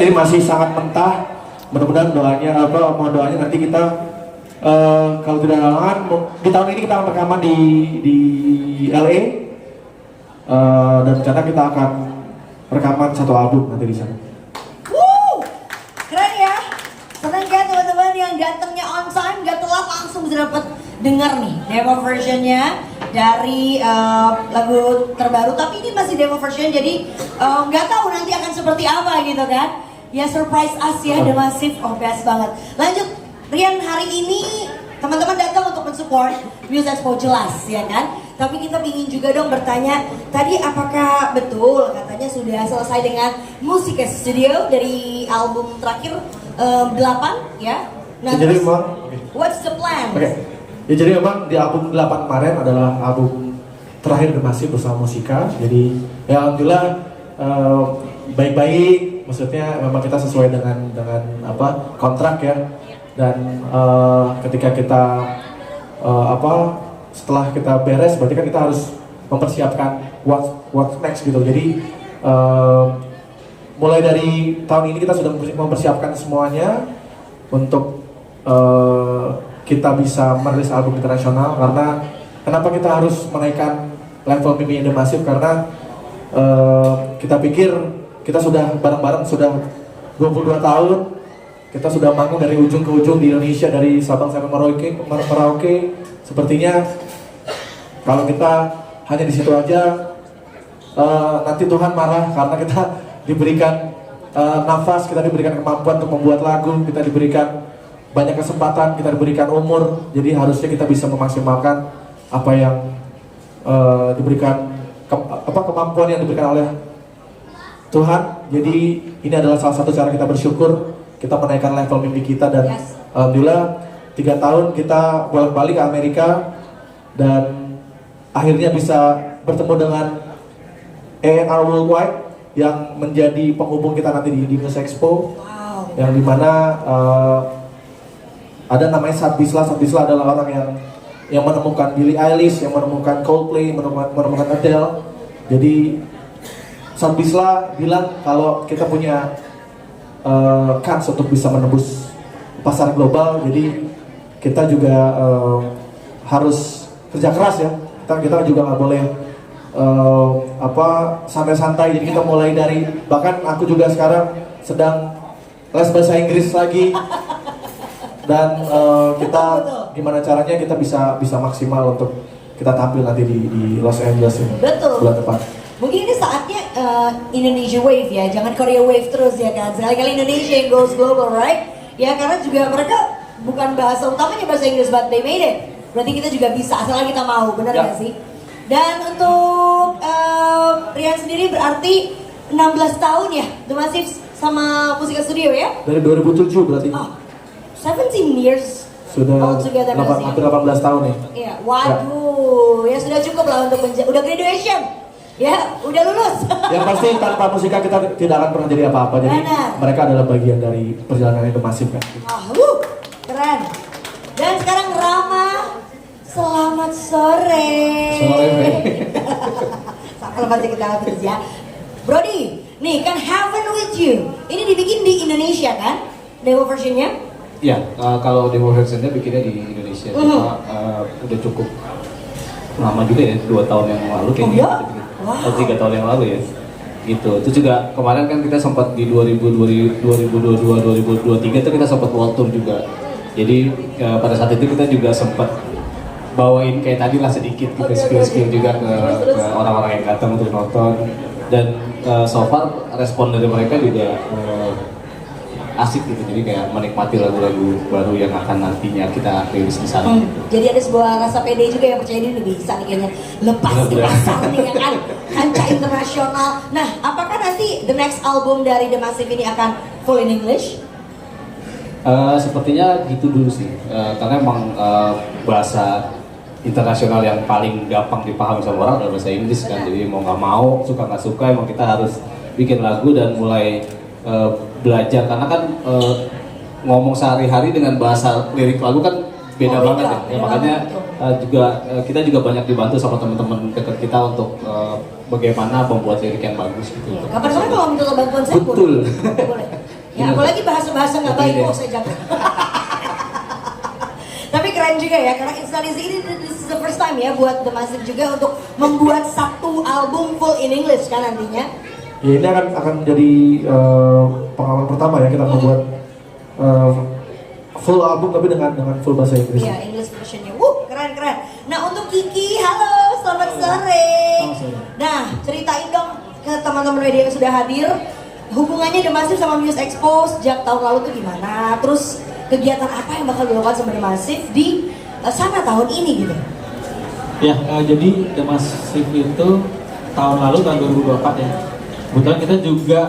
jadi masih sangat mentah. Mudah-mudahan doanya mohon doanya nanti kita kalau tidak halangan di tahun ini kita akan rekaman di LA dan rencana kita akan rekaman satu album nanti di sana. Keren ya. Senang kan teman-teman yang datangnya on time, gak telat langsung bisa dapat dengar nih demo versionnya dari lagu terbaru. Tapi ini masih demo version, jadi nggak tahu nanti akan seperti apa gitu kan. Ya surprise us ya, The Massive, best banget. Lanjut, Rian, hari ini teman-teman datang untuk mensupport Muse Expo jelas ya kan. Tapi kita ingin juga dong bertanya, tadi apakah betul katanya sudah selesai dengan musik studio dari album terakhir 8 ya? Nah, jadi terus, memang what's the plan? Oke. Ya jadi memang di album 8 kemarin adalah album terakhir The Massive bersama Musika. Jadi ya alhamdulillah baik-baik, maksudnya memang kita sesuai dengan kontrak ya. Dan ketika kita setelah kita beres berarti kan kita harus mempersiapkan what's next gitu. Jadi mulai dari tahun ini kita sudah mempersiapkan semuanya untuk kita bisa merilis album internasional. Karena kenapa kita harus menaikkan level mimpi The Massive, karena kita pikir kita sudah bareng-bareng sudah 22 tahun, kita sudah manggung dari ujung ke ujung di Indonesia, dari Sabang sampai Merauke. Sepertinya kalau kita hanya di situ aja nanti Tuhan marah, karena kita diberikan nafas, kita diberikan kemampuan untuk membuat lagu, kita diberikan banyak kesempatan, kita diberikan umur. Jadi harusnya kita bisa memaksimalkan apa yang diberikan, kemampuan yang diberikan oleh Tuhan. Jadi ini adalah salah satu cara kita bersyukur, kita menaikkan level mimpi kita. Dan alhamdulillah 3 tahun kita bolak-balik ke Amerika dan akhirnya bisa bertemu dengan A&R Worldwide yang menjadi penghubung kita nanti di Muse Expo. Yang dimana ada namanya Sad Bisla. Sad Bisla adalah orang yang menemukan Billie Eilish, yang menemukan Coldplay, menemukan Adele. Jadi Sad Bisla bilang kalau kita punya kans untuk bisa menembus pasar global, jadi kita juga harus kerja keras ya. Kita juga nggak boleh santai-santai. Jadi kita mulai dari, bahkan aku juga sekarang sedang les bahasa Inggris lagi. Dan kita gimana caranya kita bisa maksimal untuk kita tampil nanti di Los Angeles ini. Betul. Bulan depan. Mungkin ini saatnya Indonesia Wave ya, jangan Korea Wave terus ya kan. Sekali-kali Indonesia yang goes global, right? Ya karena juga mereka bukan bahasa utamanya bahasa Inggris, but they made it. Berarti kita juga bisa, asalnya kita mau, benar nggak sih? Dan untuk Rian sendiri berarti 16 tahun ya, The Massive sama Musika Studio ya? Dari 2007 berarti. 17 years sudah all together hampir 18 tahun nih. Iya, waduh, ya sudah cukup lah untuk udah graduation. Ya, udah lulus. Yang pasti tanpa Musika kita tidak akan pernah jadi apa-apa. Jadi mereka adalah bagian dari perjalanan itu masif kan. Keren. Dan sekarang Rama, selamat sore. Sore. Kalau masih kita terus ya. Brody, nih kan Heaven With You. Ini dibikin di Indonesia kan? Demo versionnya? Iya, kalau demo versionnya bikinnya di Indonesia. Cuma udah cukup lama juga ya, 2 tahun yang lalu kayaknya. Atau 3 tahun yang lalu ya. Gitu. Itu juga kemarin kan kita sempat di 2022 2023 itu kita sempat world tour juga. Jadi pada saat itu kita juga sempat bawain kayak tadi lah sedikit gitu skill-skill juga ke orang-orang yang datang untuk nonton. Dan so far respon dari mereka juga asik gitu, jadi kayak menikmati lagu-lagu baru yang akan nantinya kita rilis di sana. Jadi ada sebuah rasa pede juga yang percaya diri bisa nih kayaknya lepas di pasar nih ya kan, kancah internasional. Nah, apakah nanti the next album dari The Massive ini akan full in English? Sepertinya gitu dulu sih, karena emang bahasa internasional yang paling gampang dipahami sama orang adalah bahasa Inggris kan. Jadi mau nggak mau, suka nggak suka, emang kita harus bikin lagu dan mulai belajar, karena kan ngomong sehari-hari dengan bahasa lirik lagu kan beda banget ya. Makanya kita juga banyak dibantu sama teman-teman dekat kita untuk bagaimana membuat lirik yang bagus gitu. Kapan-kapan kalau minta bantuan saya betul. boleh. Apalagi bahasa-bahasa nggak baik, Betul, oh saya jago. Tapi keren juga ya, karena Instalizi ini this is the first time ya buat The Massive juga untuk membuat satu album full in English kan nantinya. Ya ini akan menjadi pengalaman pertama ya kita membuat full album tapi dengan full bahasa Inggris. Iya, English versionnya. Keren. Nah untuk Kiki, halo, selamat sore. Nah, ceritain dong ke teman-teman media yang sudah hadir, hubungannya The Massive sama Muse Expo sejak tahun lalu tuh gimana? Terus kegiatan apa yang bakal dilakukan sama The Massive di sana tahun ini gitu? Ya, jadi The Massive itu tahun lalu, tahun 2024 ya. Kebetulan kita juga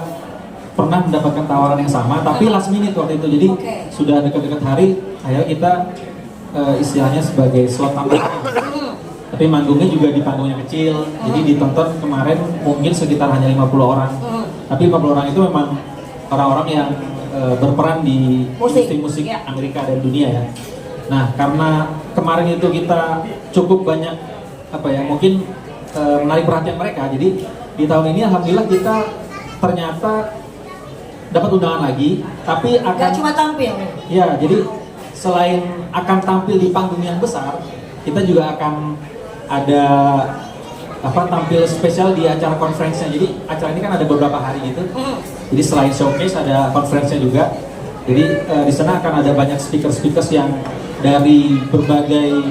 pernah mendapatkan tawaran yang sama, tapi last minute waktu itu. Jadi sudah dekat-dekat hari, akhirnya kita istilahnya sebagai slot tambahan. Tapi manggungnya juga di panggungnya kecil, jadi ditonton kemarin mungkin sekitar hanya 50 orang. Tapi 50 orang itu memang orang-orang yang berperan di musik Amerika dan dunia ya. Nah, karena kemarin itu kita cukup banyak mungkin menarik perhatian mereka. Jadi di tahun ini alhamdulillah kita ternyata dapat undangan lagi, tapi akan Gak cuma tampil. Ya, jadi selain akan tampil di panggung yang besar, kita juga akan ada tampil spesial di acara conference-nya. Jadi acara ini kan ada beberapa hari gitu. Jadi selain showcase ada conference-nya juga. Jadi di sana akan ada banyak speakers yang dari berbagai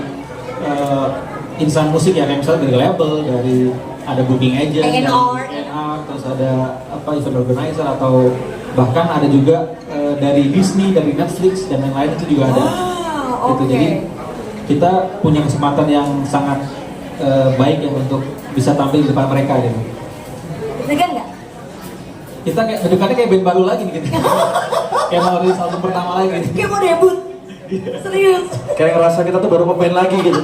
insan musik ya, kayak misalnya dari label, dari ada booking agent, A&R, terus ada event organizer atau bahkan ada juga dari Disney, dari Netflix dan yang lain itu juga ada. Gitu. Jadi kita punya kesempatan yang sangat baik ya untuk bisa tampil di depan mereka gitu. Deg-degan nggak? Kita kayak dedekannya kayak band baru lagi nih gitu. Kayak mau rilis album pertama lagi. Kayak mau debut. Serius. Kayak ngerasa kita tuh baru ngeband lagi gitu.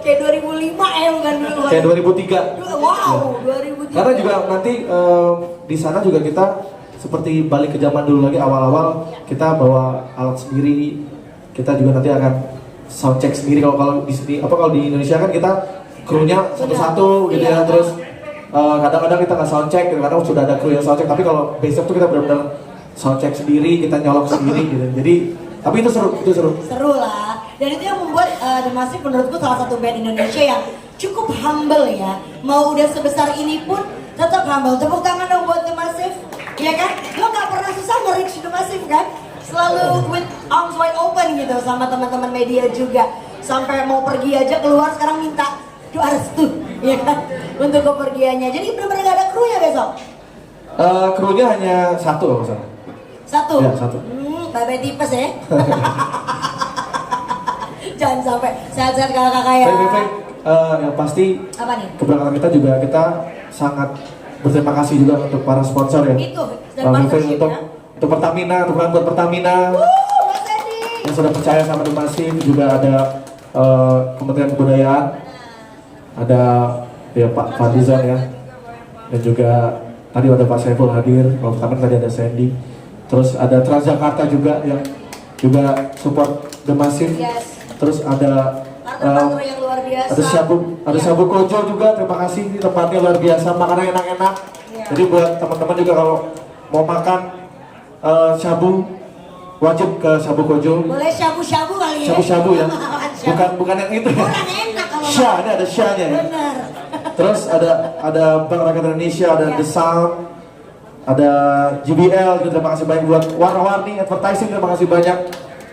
Kayak 2005 bukan dulu. Kayak 2003. Wow, 2003. Karena juga nanti di sana juga kita seperti balik ke zaman dulu lagi, awal-awal kita bawa alat sendiri. Kita juga nanti akan soundcheck sendiri. Kalau di sini kalau di Indonesia kan kita krunya satu-satu gitu ya, terus kadang-kadang kita nggak soundcheck, kadang sudah ada kru yang soundcheck, tapi kalau besok tuh kita benar-benar soundcheck sendiri, kita nyolok sendiri gitu. Jadi tapi itu seru. Seru lah. Dan itu yang membuat The Massive menurutku salah satu band Indonesia yang cukup humble ya. Mau udah sebesar ini pun tetap humble. Tepuk tangan dong buat The Massive. Ya kan? Lo nggak pernah susah nge-reach The Massive kan? Selalu with arms wide open gitu sama teman-teman media juga. Sampai mau pergi aja keluar sekarang minta doa restu, ya kan? Untuk kepergiannya. Jadi benar-benar nggak ada krunya besok? Krunya hanya satu kalau misalnya. Satu? Ya, satu. Bye-bye tipes ya. Jangan sampai sehat-sehat kakak-kakak ya. Yang pasti apa nih? Keberangkatan kita juga kita sangat berterima kasih juga untuk para sponsor ya. Itu dan partnership ya. Untuk Pertamina, untuk buat Pertamina. Mas Edi. Yang sudah percaya sama The Massive, juga ada Kementerian Kebudayaan, ada ya Pak Fadizon ya, dan juga tadi ada Pak Saiful hadir. Kalau pertama tadi ada Sandy, terus ada Transjakarta juga yang juga support The Massive. Yes. Terus ada partner yang luar biasa. Ada Shabu Kojo juga, terima kasih, ini tempatnya luar biasa, makanan enak-enak. Jadi buat teman-teman juga kalau mau makan shabu, wajib ke Shabu Kojo. Boleh shabu-shabu kali ya? Shabu-shabu ya, bukan yang itu ya. Kurang enak kalau Sha, ini ada Sha-nya ya. Benar. Terus ada Bank Rakyat Indonesia, ada The Sound, ada JBL, juga terima kasih banyak buat warna-warni advertising, terima kasih banyak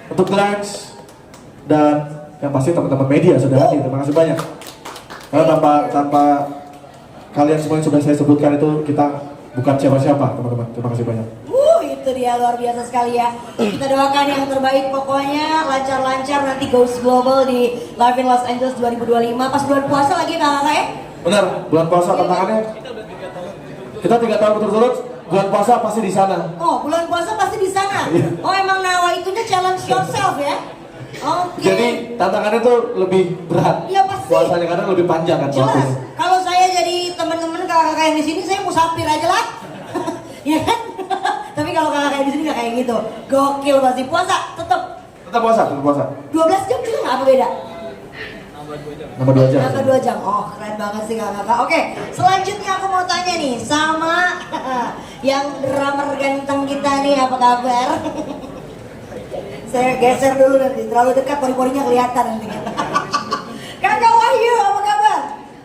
untuk Glance, dan yang pasti teman-teman media sudah hadir, terima kasih banyak. Karena tanpa kalian semua yang sudah saya sebutkan itu kita bukan siapa-siapa, teman-teman. Terima kasih banyak. Itu dia luar biasa sekali ya. Kita doakan yang terbaik pokoknya, lancar-lancar nanti Ghost Global di Live in Los Angeles 2025 pas bulan puasa lagi kakak ya? Benar, bulan puasa tantangannya. Kita 3 tahun berturut-turut bulan puasa pasti di sana. Oh, bulan puasa pasti di sana. Oh, emang nawa itunya challenge yourself ya? Oke. Jadi tantangannya tuh lebih berat. Iya pasti. Puasanya karena lebih panjang kan Jelas. waktunya. Kalau saya jadi teman-teman kakak-kakak yang di sini, saya musafir aja lah. Ya kan? Tapi kalau kakak-kakak di sini nggak kayak gitu. Gokil pasti puasa tetap. Tetap puasa. 12 jam juga nggak apa beda? Nambah 2 jam. Nambah 2 jam. Oh, keren banget sih kakak. Oke, selanjutnya aku mau tanya nih sama yang drummer ganteng kita nih, apa kabar? Saya geser dulu nanti, terlalu dekat pori-porinya kelihatan nanti. Kakak Wahyu, apa kabar?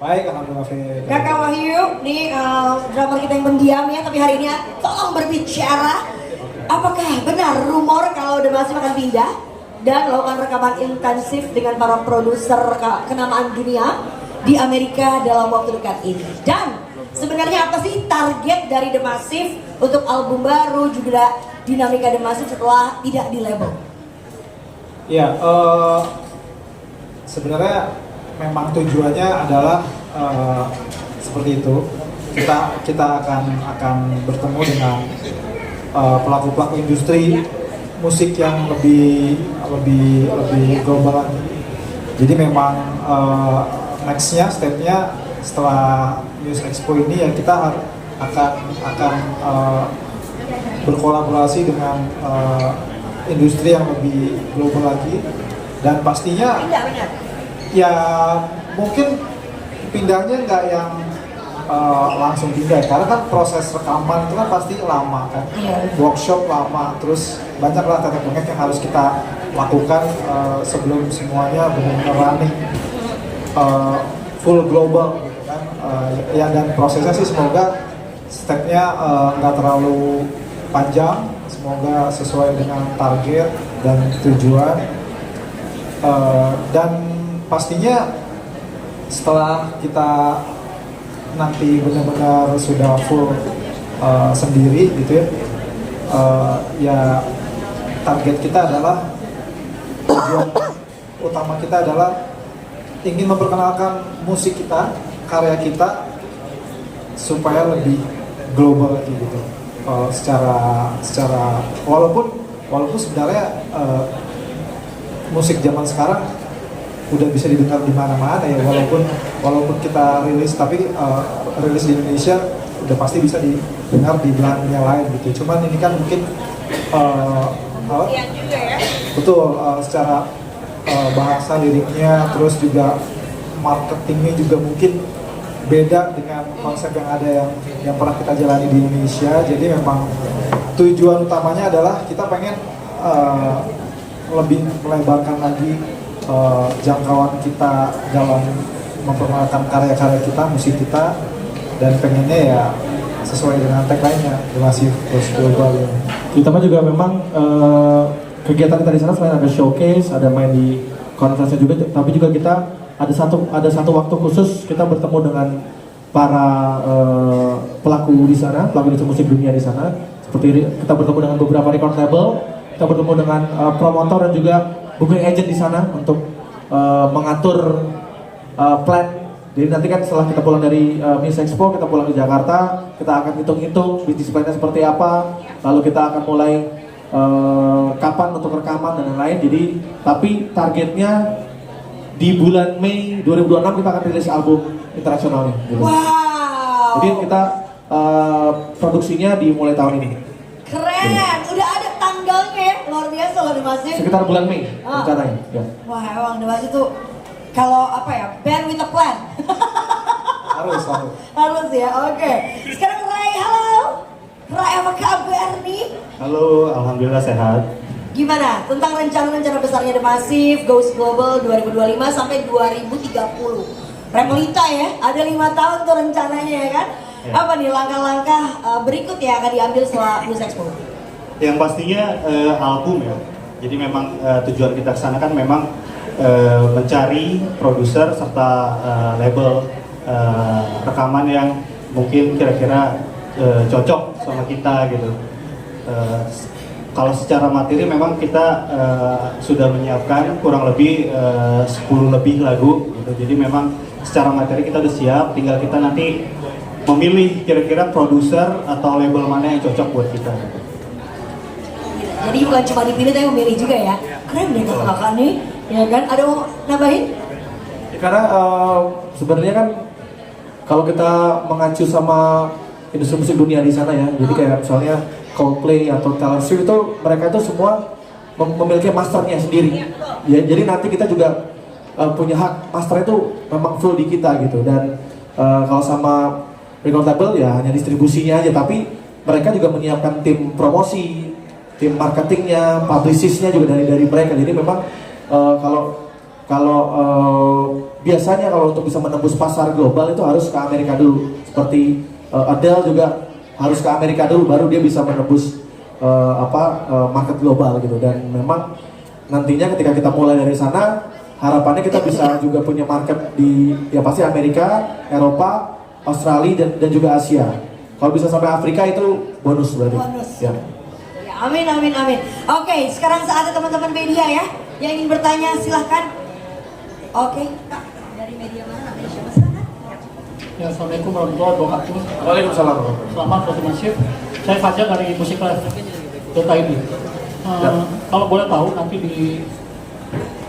Baik, alhamdulillah. Kakak Wahyu, nih drummer kita yang pendiam ya, tapi hari ini tolong berbicara. Apakah benar rumor kalau The Massive akan pindah dan melakukan rekaman intensif dengan para produser kenamaan dunia di Amerika dalam waktu dekat ini? Dan sebenarnya apa sih target dari The Massive untuk album baru, juga dinamika The Massive setelah tidak di label? Ya, sebenarnya memang tujuannya adalah seperti itu. Kita akan bertemu dengan pelaku-pelaku industri musik yang lebih global lagi. Jadi memang nextnya, stepnya setelah Music Expo ini ya kita akan berkolaborasi dengan industri yang lebih global lagi, dan pastinya ya mungkin pindahnya nggak yang langsung pindah, karena kan proses rekaman itu kan pasti lama kan, workshop lama, terus banyaklah tetek bengek yang harus kita lakukan sebelum semuanya benar-benar running full global gitu kan. Ya, dan prosesnya sih semoga stepnya nggak terlalu panjang, semoga sesuai dengan target dan tujuan, dan pastinya setelah kita nanti benar-benar sudah full sendiri gitu ya, ya target kita adalah, tujuan utama kita adalah ingin memperkenalkan musik kita, karya kita supaya lebih global lagi gitu. Secara walaupun sebenarnya musik zaman sekarang udah bisa didengar di mana-mana ya, walaupun kita rilis, tapi rilis di Indonesia udah pasti bisa didengar di belahan dunia lain gitu. Cuman ini kan mungkin betul secara bahasa liriknya, terus juga marketingnya juga mungkin beda dengan konsep yang ada yang pernah kita jalani di Indonesia. Jadi memang tujuan utamanya adalah kita pengen lebih melebarkan lagi jangkauan kita dalam memperkenalkan karya-karya kita, musik kita, dan pengennya ya sesuai dengan tagline-nya The Massive Goes Global. Terutama juga memang kegiatan kita di sana selain ada showcase, ada main di konferensi juga, tapi juga kita ada satu waktu khusus kita bertemu dengan para pelaku di sana, pelaku industri musik dunia di sana. Seperti kita bertemu dengan beberapa record label, kita bertemu dengan promotor dan juga booking agent di sana untuk mengatur plan. Jadi nanti kan setelah kita pulang dari Music Expo, kita pulang ke Jakarta, kita akan hitung-hitung bisnis plannya seperti apa, lalu kita akan mulai kapan untuk rekaman dan lain-lain. Jadi tapi targetnya di bulan Mei 2026 kita akan rilis album internasionalnya. Gitu. Wow. Jadi kita produksinya dimulai tahun ini. Keren, udah ada tanggalnya ya, luar biasa loh The Massive. Sekitar bulan Mei rencananya. Ya. Wah, emang The Massive tuh kalau apa ya, band with a plan. Harus ya, oke. Sekarang Ray, halo. Ray, apa kabar nih? Halo, alhamdulillah sehat. Gimana tentang rencana-rencana besarnya The Massive Goes Global 2025 sampai 2030? Repelita ya, ada 5 tahun tuh rencananya ya kan? Ya. Apa nih langkah-langkah berikut yang akan diambil setelah Music Expo? Yang pastinya album ya. Jadi memang tujuan kita ke sana kan memang mencari produser serta label rekaman yang mungkin kira-kira cocok sama kita gitu. Kalau secara materi memang kita sudah menyiapkan kurang lebih 10 lebih lagu gitu. Jadi memang secara materi kita udah siap, tinggal kita nanti memilih kira-kira produser atau label mana yang cocok buat kita. Jadi bukan cuma dipilih tapi memilih juga ya. Keren deh kakak nih, ya kan? Ada mau nambahin? Karena sebenarnya kan kalau kita mengacu sama industri musik dunia di sana ya, jadi kayak misalnya Coldplay atau Taylor Swift itu mereka itu semua memiliki masternya sendiri. Ya, jadi nanti kita juga punya hak master itu memang full di kita gitu. Dan kalau sama record label ya hanya distribusinya aja, tapi mereka juga menyiapkan tim promosi, tim marketingnya, publicistnya juga dari mereka. Jadi memang kalau biasanya kalau untuk bisa menembus pasar global itu harus ke Amerika dulu. Seperti Adele juga harus ke Amerika dulu, baru dia bisa menembus market global gitu. Dan memang nantinya ketika kita mulai dari sana, harapannya kita bisa juga punya market di ya pasti Amerika, Eropa, Australia dan juga Asia. Kalau bisa sampai Afrika itu bonus berarti. Bonus. Ya. Ya, amin. Oke, sekarang saatnya teman-teman media ya yang ingin bertanya silahkan. Oke, Kak, dari media mana? Namanya siapa? Silahkan. Ya, Assalamualaikum warahmatullahi wabarakatuh. Waalaikumsalam. Selamat Roti Masif. Saya Fajar dari musiklive.id. Kalau boleh tahu nanti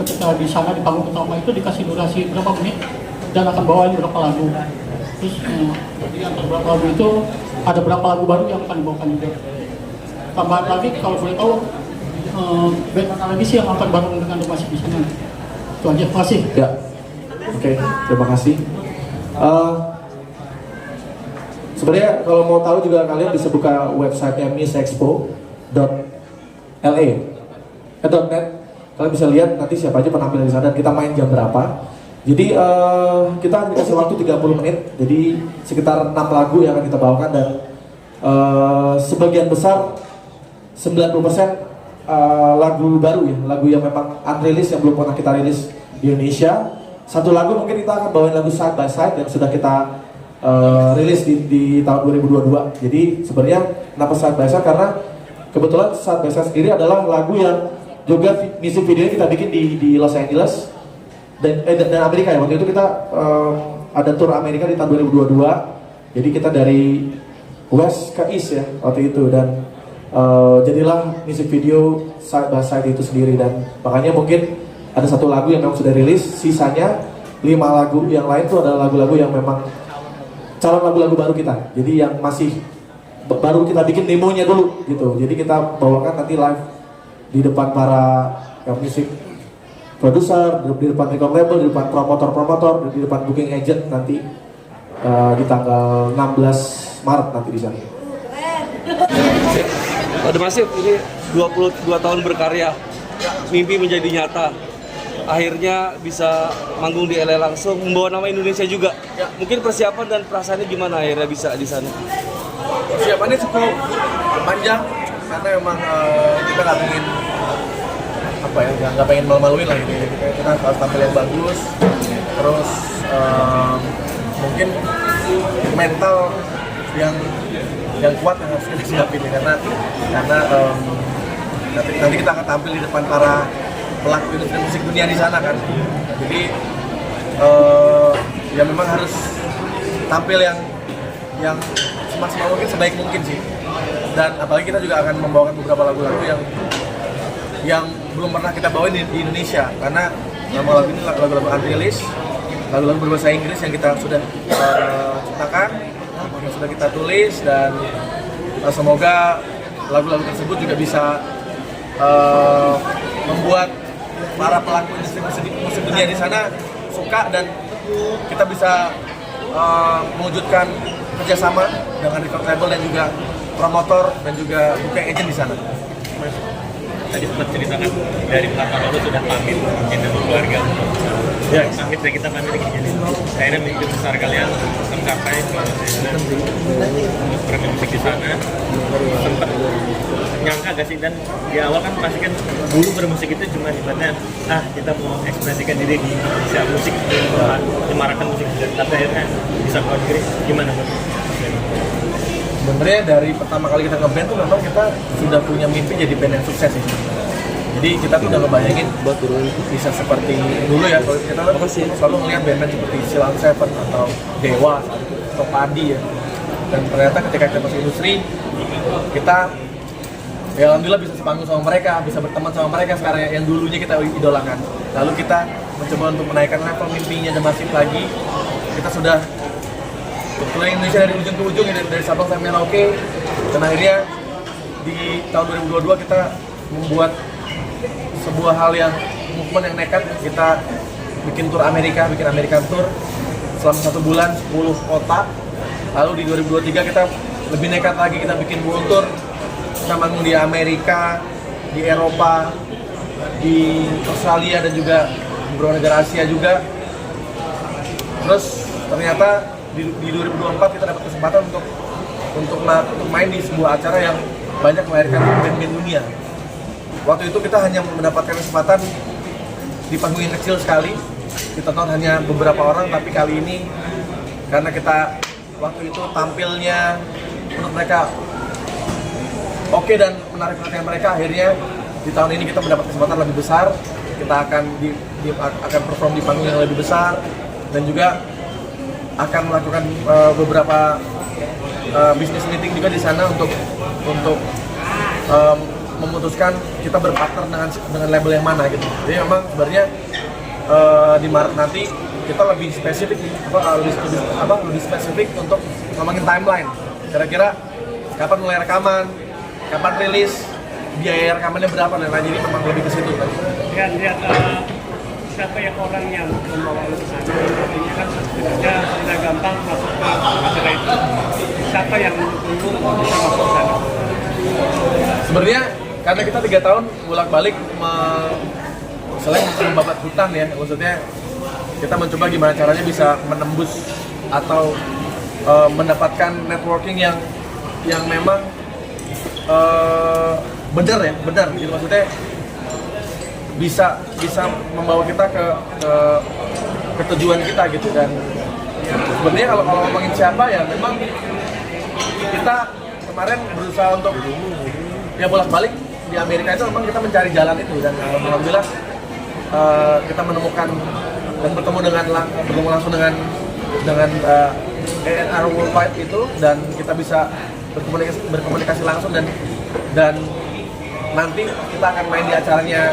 ketika di sana di panggung utama itu dikasih durasi berapa menit dan akan bawain berapa lagu. Terus di antara berapa lagu itu ada berapa lagu baru yang akan dibawakan juga. Tambahan lagi kalau boleh tahu band mana lagi sih yang akan bareng dengan Masif di sana. Itu aja, terima kasih. Ya. Oke, terima kasih. Sebenarnya kalau mau tahu juga kalian bisa buka websitenya musexpo.net. Kalian bisa lihat nanti siapa aja penampil di sana dan kita main jam berapa. Jadi kita dikasih waktu 30 menit. Jadi sekitar 6 lagu yang akan kita bawakan dan sebagian besar 90% lagu baru ya, lagu yang memang unreleased yang belum pernah kita rilis di Indonesia. Satu lagu mungkin kita akan bawain lagu Side by Side yang sudah kita rilis di tahun 2022. Jadi sebenarnya kenapa Side by Side, karena kebetulan Side by Side sendiri adalah lagu yang juga music videonya kita bikin di Los Angeles dan Amerika ya. Waktu itu kita ada tour Amerika di tahun 2022. Jadi kita dari West ke East ya waktu itu, dan jadilah music video Side by Side itu sendiri. Dan makanya mungkin ada satu lagu yang memang sudah rilis, sisanya 5 lagu yang lain itu adalah lagu-lagu yang memang calon lagu-lagu baru kita. Jadi yang masih baru kita bikin demonya dulu gitu. Jadi kita bawakan nanti live di depan para musik produser, di depan record label, di depan promotor, di depan booking agent nanti di tanggal 16 Maret nanti di sana. Roti Masif ini 22 tahun berkarya, mimpi menjadi nyata. Akhirnya bisa manggung di LA langsung, membawa nama Indonesia juga. Ya. Mungkin persiapan dan perasaannya gimana akhirnya bisa di sana? Persiapannya cukup panjang karena memang kita nggak pengen nggak pengen malu-maluin lah gitu. Kita harus tampil yang bagus, terus mungkin mental yang kuat yang harus kita siapin karena nanti kita akan tampil di depan para pelaku industri musik dunia di sana kan. Jadi ya memang harus tampil yang semaksimal mungkin, sebaik mungkin sih. Dan apalagi kita juga akan membawakan beberapa lagu-lagu yang belum pernah kita bawain di Indonesia, karena nama lagu ini lagu-lagu unreleased, lagu-lagu berbahasa Inggris yang kita sudah ciptakan, yang sudah kita tulis, dan semoga lagu-lagu tersebut juga bisa membuat para pelaku industri musik dunia di sana suka, dan kita bisa mewujudkan kerjasama dengan record label dan juga promotor dan juga booking agent di sana. Tadi sempat ceritakan dari belakang lalu sudah pamit dengan keluarga. Ya, pamit dan kita pamit gini. Akhirnya mimpi besar kalian tercapai untuk bermusik di sana. Sempat nyangka gak sih, dan di awal kan pasti kan dulu bermusik itu cuma ibaratnya kita mau ekspresikan diri di Indonesia, musik menyemarakan musik, tapi akhirnya bisa keluar negeri. Gimana Bang? Sebenarnya dari pertama kali kita ngeband tuh memang kita sudah punya mimpi jadi band yang sukses ya. Jadi kita tuh udah ngebayangin bisa seperti dulu ya, kalau kita selalu melihat band-band seperti Sheila on 7 atau Dewa atau Padi ya. Dan ternyata ketika kita masuk industri, kita ya alhamdulillah bisa sepanggung sama mereka, bisa berteman sama mereka sekarang yang dulunya kita idolakan. Lalu kita mencoba untuk menaikkan level mimpinya The Masif lagi. Kita sudah keliling Indonesia dari ujung ke ujung, dari Sabang sampai Merauke, dan akhirnya di tahun 2022 kita membuat sebuah hal yang movement yang nekat. Kita bikin tour Amerika, bikin American Tour selama 1 bulan 10 kota. Lalu di 2023 kita lebih nekat lagi, kita bikin world tour, kita manggung di Amerika, di Eropa, di Australia dan juga beberapa negara Asia juga. Terus ternyata di 2024 kita dapat kesempatan untuk main di sebuah acara yang banyak melahirkan band-band dunia. Waktu itu kita hanya mendapatkan kesempatan di panggung yang kecil sekali, ditonton hanya beberapa orang, tapi kali ini karena kita waktu itu tampilnya menurut mereka oke dan menarik perhatian mereka, akhirnya di tahun ini kita mendapat kesempatan lebih besar. Kita akan akan perform di panggung yang lebih besar dan juga akan melakukan beberapa business meeting juga di sana untuk memutuskan kita berpartner dengan label yang mana gitu. Jadi memang sebenarnya di Maret nanti kita lebih spesifik lebih spesifik untuk ngomongin timeline. Kira-kira kapan mulai rekaman, kapan rilis, biaya rekamannya berapa dan lain. Jadi memang lebih ke situ kan. Lihat siapa yang orang yang membawa lu ke sana. Artinya kan sebenarnya tidak gampang masuk ke acara itu. Siapa yang mendukung lu bisa masuk ke sana? Sebenarnya karena kita 3 tahun bolak-balik selain membabat hutan ya, maksudnya kita mencoba gimana caranya bisa menembus atau mendapatkan networking yang memang benar gitu, maksudnya bisa membawa kita ke tujuan kita gitu. Dan sebenarnya kalau ngomongin siapa ya memang kita kemarin berusaha untuk ya bolak-balik di Amerika itu memang kita mencari jalan itu, dan alhamdulillah kita menemukan dan bertemu langsung dengan A&R Worldwide itu, dan kita bisa berkomunikasi langsung dan nanti kita akan main di acaranya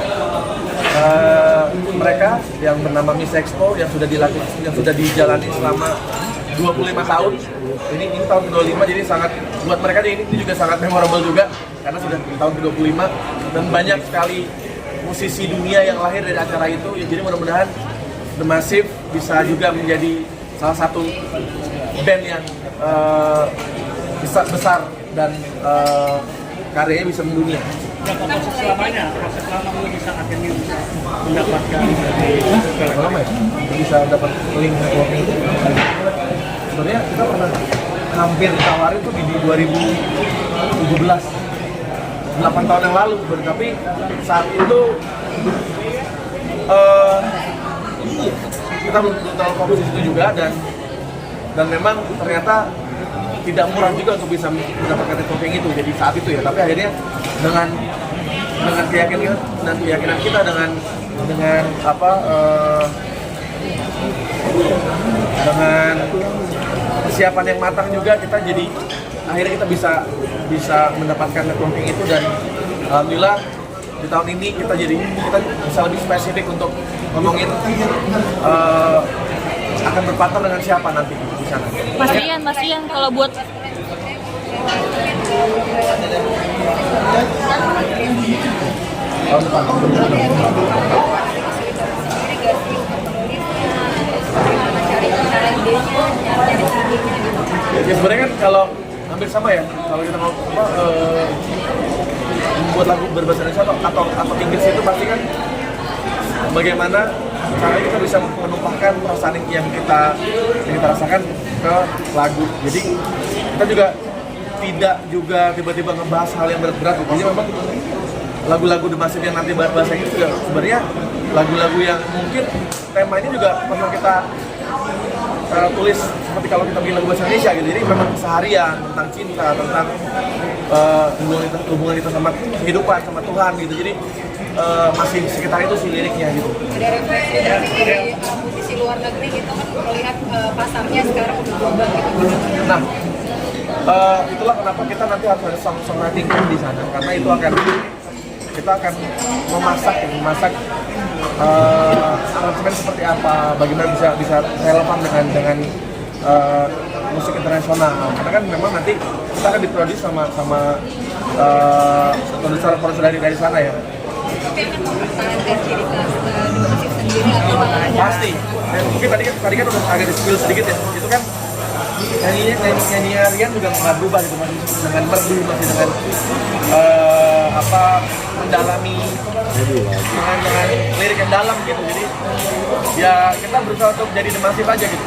mereka yang bernama Miss Expo yang sudah dijalani selama 25 tahun. Ini tahun ke-25, jadi sangat buat mereka ini juga sangat memorable juga karena sudah tahun ke-25 dan banyak sekali musisi dunia yang lahir dari acara itu. Ya, jadi mudah-mudahan The Massive bisa juga menjadi salah satu band yang besar dan karyanya bisa mendunia. Proses selama lu bisa akhirnya mendapatkan lama ya? Bisa dapat link networking itu. Sebenarnya kita pernah hampir ditawarin tuh di 2017, 8 tahun yang lalu, tapi saat itu kita belum tahu fokus itu juga, dan memang ternyata tidak murah juga untuk bisa mendapatkan networking itu. Jadi saat itu ya, tapi akhirnya dengan keyakinan kita dengan persiapan yang matang juga, kita jadi akhirnya kita bisa mendapatkan networking itu. Dan alhamdulillah di tahun ini kita bisa lebih spesifik untuk ngomongin akan berpartner dengan siapa nanti di sana. Mas Rian, kalau buat ya sebenarnya kan kalau hampir sama ya, kalau kita mau membuat lagu berbahasa Indonesia atau Inggris itu pasti kan bagaimana caranya kita bisa menumpahkan perasaan yang kita rasakan ke lagu. Jadi kita juga tidak tiba-tiba ngebahas hal yang berat-berat. Jadi memang lagu-lagu The Massive yang nanti bahasa Inggris juga sebenarnya lagu-lagu yang mungkin temanya juga pernah kita tulis seperti kalau kita bikin lagu bahasa Indonesia gitu. Jadi memang keseharian, tentang cinta, tentang hubungan kita sama kehidupan, sama Tuhan gitu. Jadi masih sekitar itu sih liriknya gitu. Ada referensi dari musisi luar negeri gitu kan, melihat pasarnya sekarang udah berubah gitu. Nah, itulah kenapa kita nanti harus ada songwriting di sana, karena itu kita akan memasak aransemen seperti apa, bagaimana bisa relevan dengan musik internasional. Karena kan memang nanti kita akan diproduksi sama produser dari sana ya. Tapi akan mempertahankan ciri khas musik sendiri sendiri atau Pasti. Dan mungkin tadi kan udah agak di-spill sedikit ya. Itu kan nyanyinya Rian juga nggak berubah gitu, masih dengan merdu, masih dengan mendalami dengan lirik yang dalam gitu. Jadi ya kita berusaha untuk jadi The Massive aja gitu.